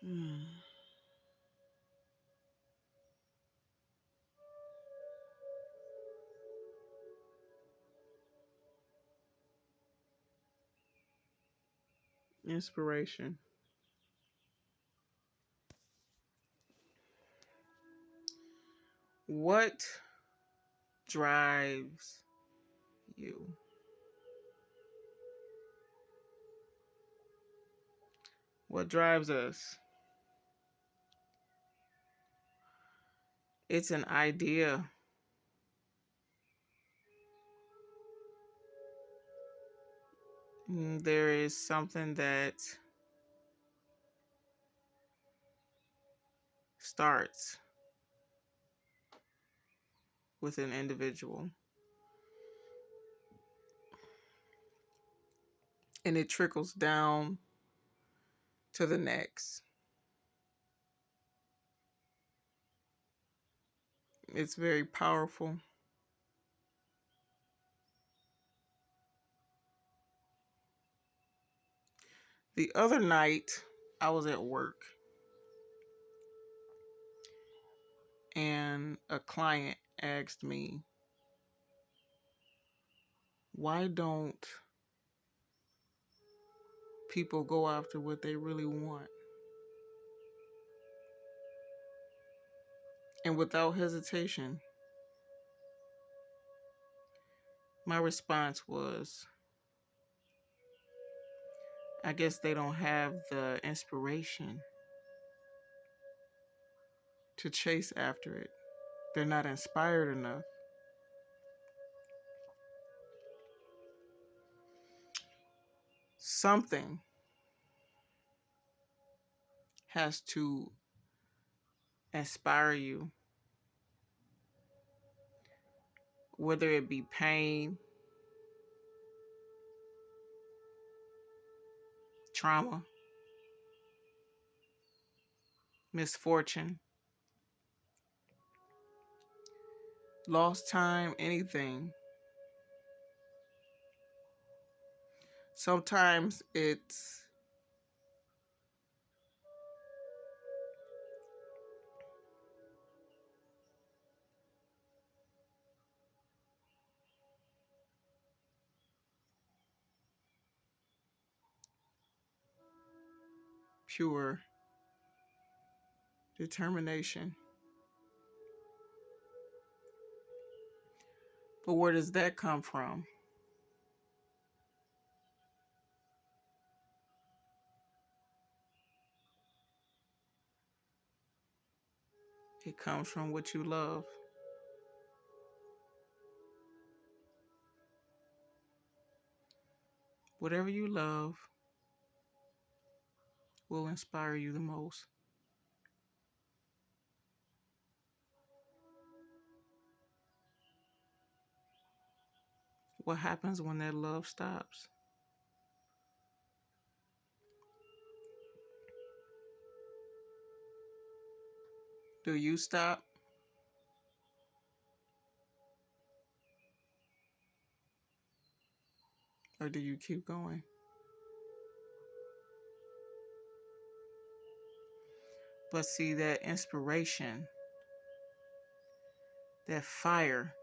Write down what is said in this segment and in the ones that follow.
Hmm. Inspiration. What drives you? What drives us? It's an idea. There is something that starts with an individual and it trickles down to the next. It's very powerful. The other night, I was at work and a client asked me, why don't people go after what they really want? And without hesitation, my response was, I guess they don't have the inspiration to chase after it. They're not inspired enough. Something has to inspire you, whether it be pain, trauma, misfortune, lost time, anything. Sometimes it's pure determination. But where does that come from? It comes from what you love. Whatever you love will inspire you the most. What happens when that love stops? Do you stop or do you keep going? But see, that inspiration, that fire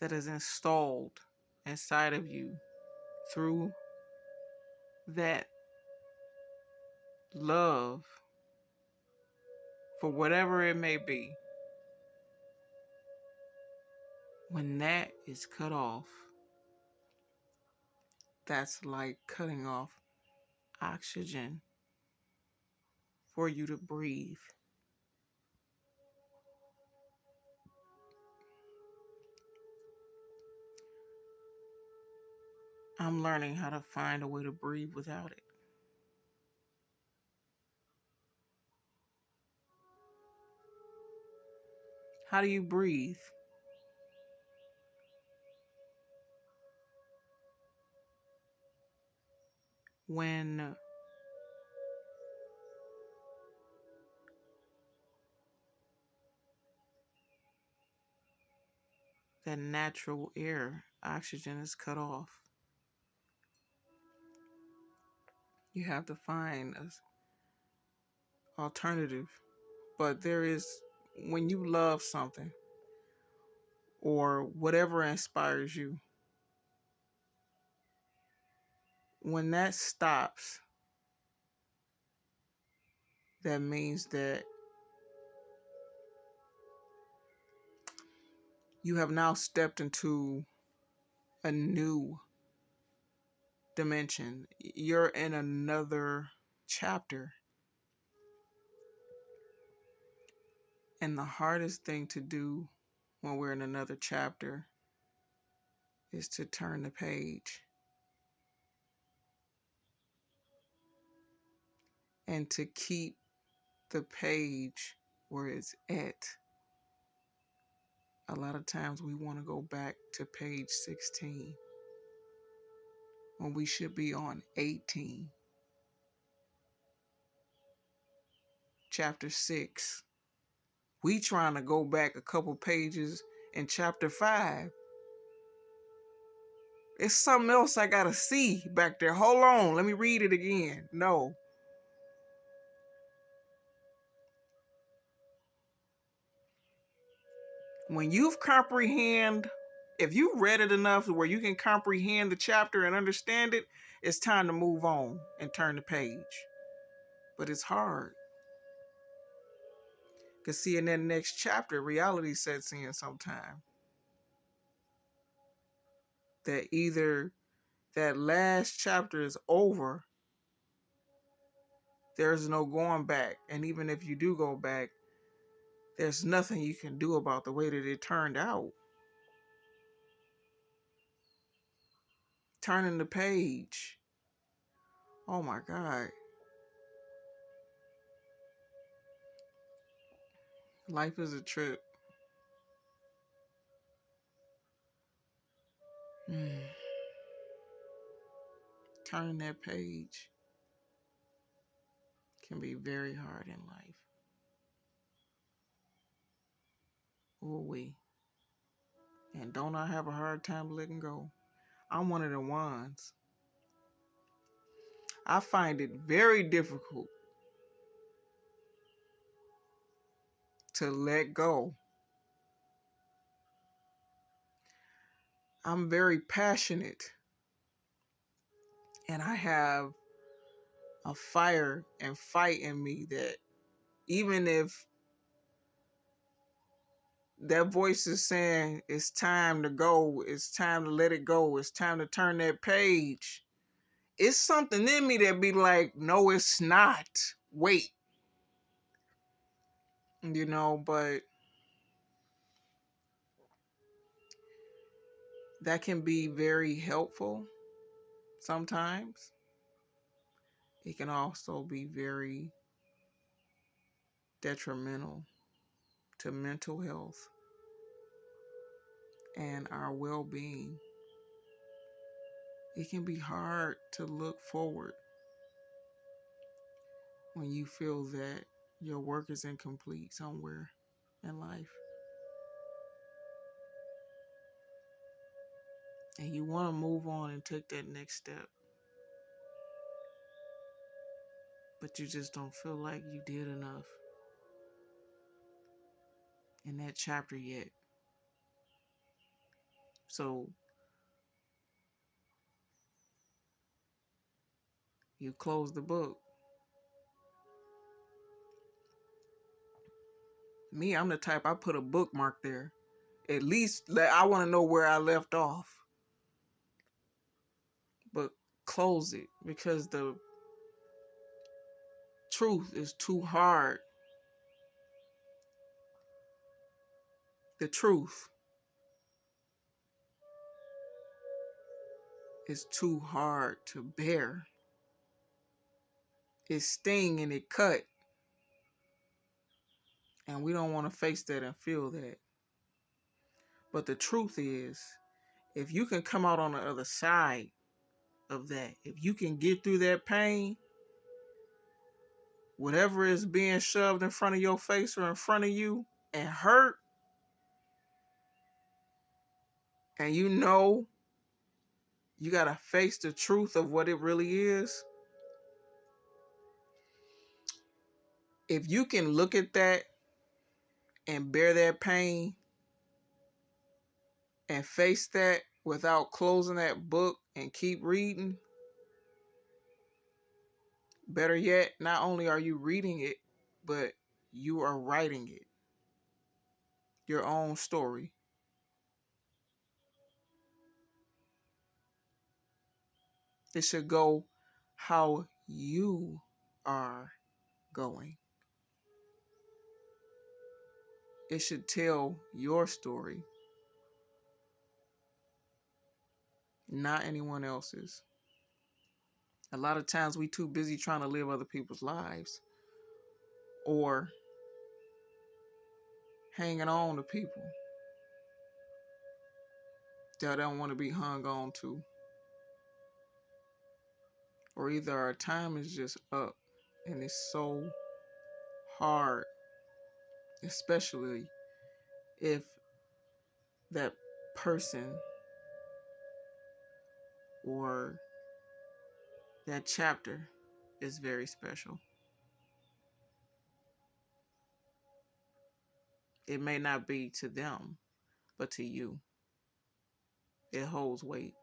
that is installed inside of you through that love for whatever it may be, when that is cut off, that's like cutting off oxygen for you to breathe. I'm learning how to find a way to breathe without it. How do you breathe? When that natural air, oxygen is cut off. You have to find an alternative. But there is, when you love something or whatever inspires you, when that stops, that means that you have now stepped into a new dimension. You're in another chapter. And the hardest thing to do when we're in another chapter is to turn the page and to keep the page where it's at. A lot of times we want to go back to page 16 when we should be on 18. Chapter 6. We trying to go back a couple pages in chapter 5. It's something else I gotta see back there. Hold on, let me read it again. No. When you've if you read it enough to where you can comprehend the chapter and understand it, it's time to move on and turn the page. But it's hard. Because see, in that next chapter, reality sets in sometime. That either that last chapter is over, there's no going back. And even if you do go back, there's nothing you can do about the way that it turned out. Turning the page. Oh my God. Life is a trip. Turning that page can be very hard in life. Oh, we. And don't I have a hard time letting go? I'm one of the ones. I find it very difficult to let go. I'm very passionate. And I have a fire and fight in me that even if that voice is saying it's time to go, it's time to let it go, it's time to turn that page, it's something in me that be like, no, it's not. Wait. But that can be very helpful sometimes. It can also be very detrimental to mental health and our well-being. It can be hard to look forward when you feel that your work is incomplete somewhere in life. And you want to move on and take that next step. But you just don't feel like you did enough in that chapter yet. So you close the book. Me, I'm the type, I put a bookmark there. At least I want to know where I left off. But close it, because the truth is too hard. The truth is too hard to bear. It sting and it cut. And we don't want to face that and feel that. But the truth is, if you can come out on the other side of that, if you can get through that pain, whatever is being shoved in front of your face or in front of you and hurt, and you got to face the truth of what it really is, If you can look at that and bear that pain and face that without closing that book and keep reading, better yet, not only are you reading it, but you are writing it, your own story. It should go how you are going. It should tell your story, not anyone else's. A lot of times we too busy trying to live other people's lives or hanging on to people that don't want to be hung on to. Or either our time is just up and it's so hard, especially if that person or that chapter is very special. It may not be to them, but to you, it holds weight.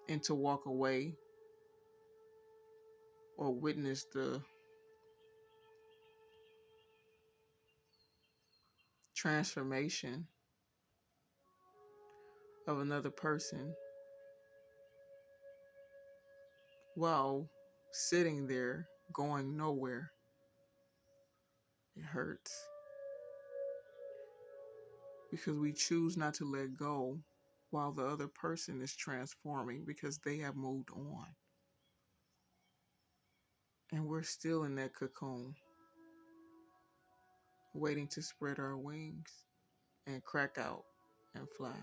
And to walk away or witness the transformation of another person while sitting there going nowhere, it hurts. Because we choose not to let go while the other person is transforming because they have moved on. And we're still in that cocoon, waiting to spread our wings and crack out and fly.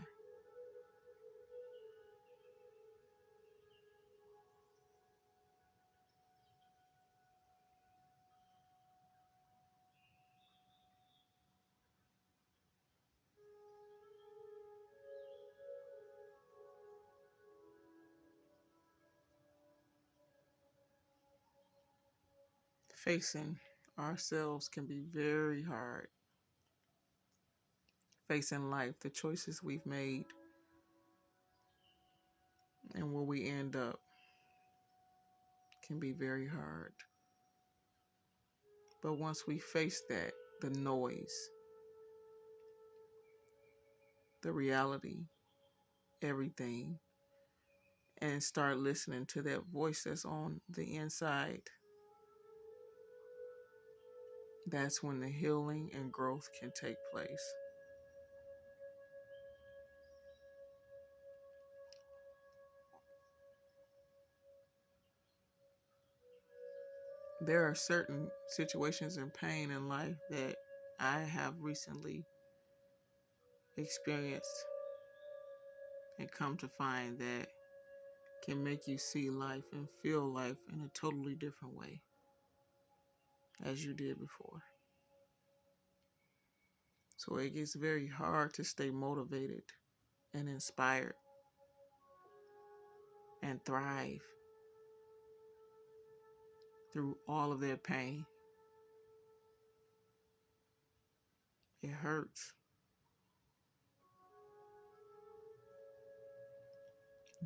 Facing ourselves can be very hard. Facing life, the choices we've made, and where we end up can be very hard. But once we face that, the noise, the reality, everything, and start listening to that voice that's on the inside, that's when the healing and growth can take place. There are certain situations and pain in life that I have recently experienced and come to find that can make you see life and feel life in a totally different way as you did before. So it gets very hard to stay motivated and inspired and thrive through all of their pain. It hurts.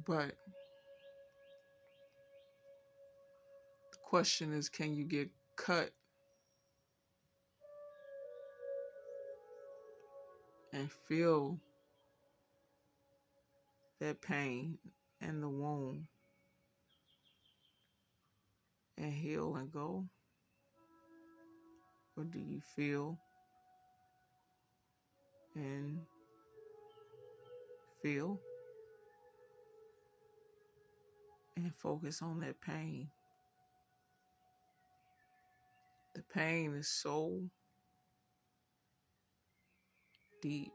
But the question is, can you get cut and feel that pain and the wound and heal and go? Or do you feel and feel and focus on that pain? The pain is so deep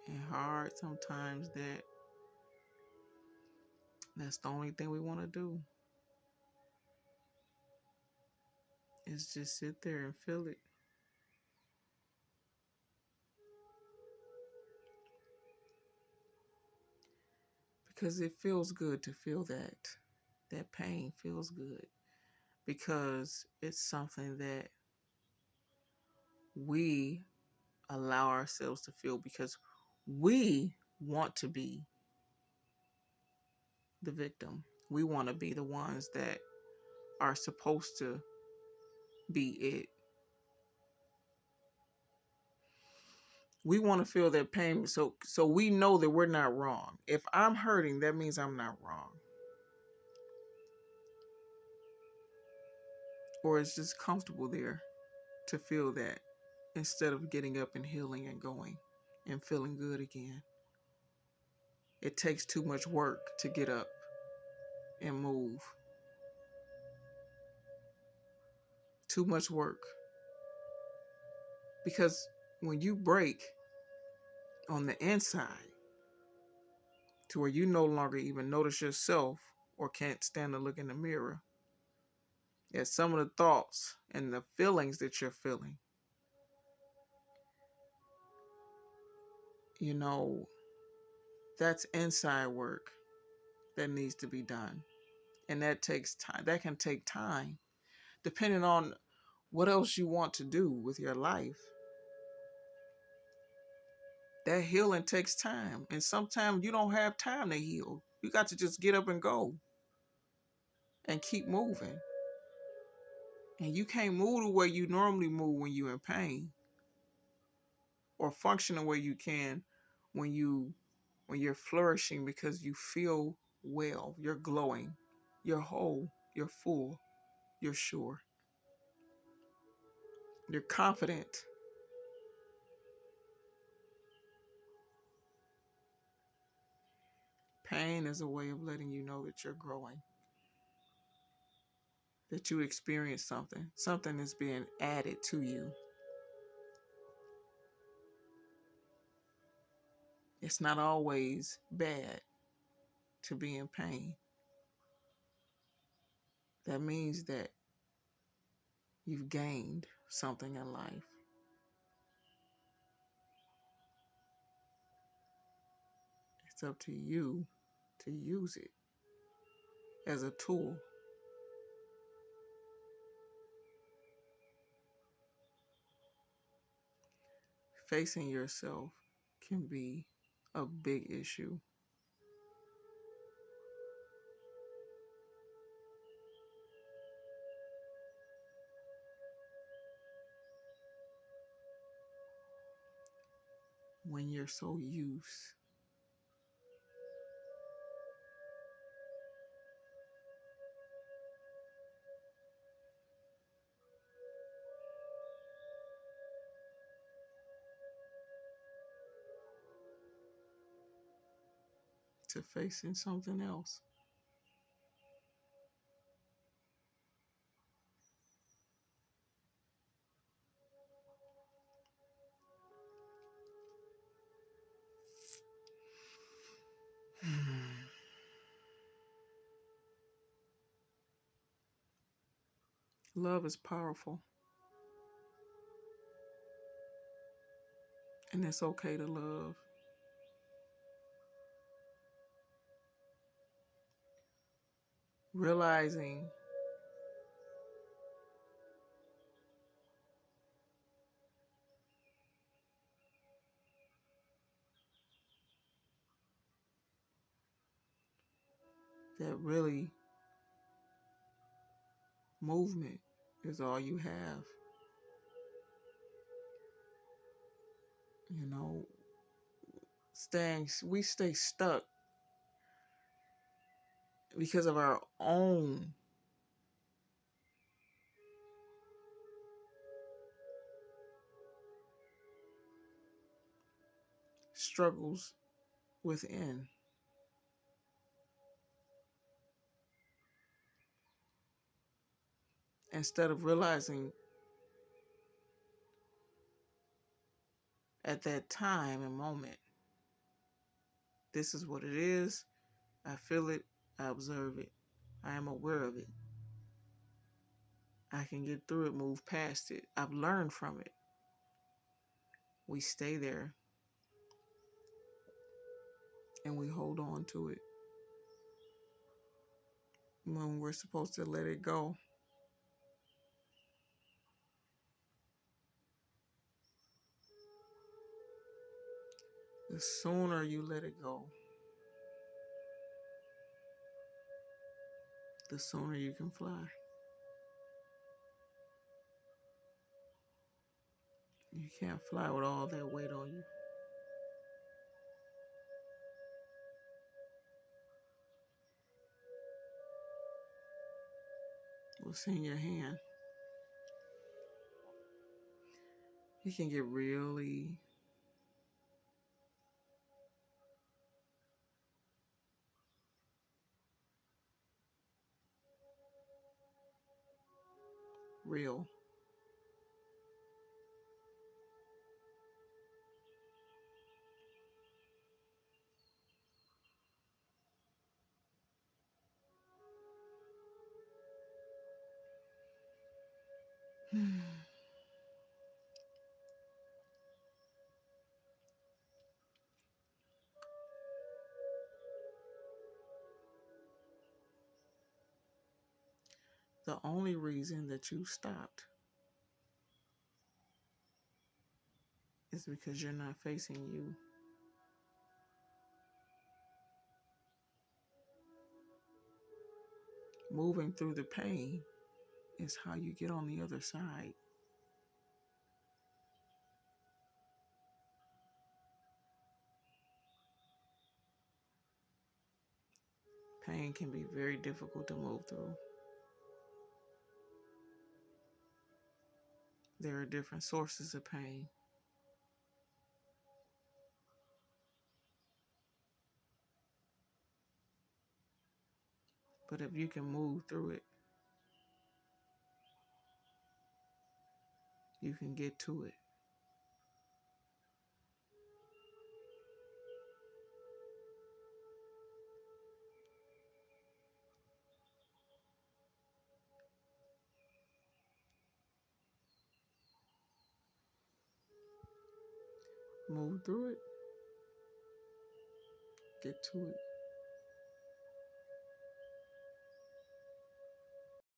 and hard sometimes that that's the only thing we want to do is just sit there and feel it. Because it feels good to feel that. That pain feels good. because it's something that we allow ourselves to feel because we want to be the victim. We want to be the ones that are supposed to be it. We want to feel that pain so we know that we're not wrong. If I'm hurting, that means I'm not wrong. Or it's just comfortable there to feel that instead of getting up and healing and going and feeling good again. It takes too much work to get up and move. Too much work. Because when you break on the inside to where you no longer even notice yourself or can't stand to look in the mirror at some of the thoughts and the feelings that you're feeling, you know, that's inside work that needs to be done. And that takes time. That can take time, depending on what else you want to do with your life. That healing takes time. And sometimes you don't have time to heal. You got to just get up and go and keep moving. And you can't move the way you normally move when you're in pain, or function the way you can when you're flourishing, because you feel well, you're glowing, you're whole, you're full, you're sure, you're confident. Pain is a way of letting you know that you're growing, that you experience something. Something is being added to you. It's not always bad to be in pain. That means that you've gained something in life. It's up to you to use it as a tool. Facing yourself can be a big issue. When you're so used to facing something else. Love is powerful, and it's okay to love. Realizing that really movement is all you have. You know, we stay stuck because of our own struggles within. Instead of realizing at that time and moment, this is what it is. I feel it. I observe it. I am aware of it. I can get through it, move past it. I've learned from it. We stay there and we hold on to it when we're supposed to let it go. The sooner you let it go, the sooner you can fly. You can't fly with all that weight on you. What's in your hand? It can get really real. The only reason that you stopped is because you're not facing you. Moving through the pain is how you get on the other side. Pain can be very difficult to move through. There are different sources of pain. But if you can move through it, you can get to it. Move through it, get to it.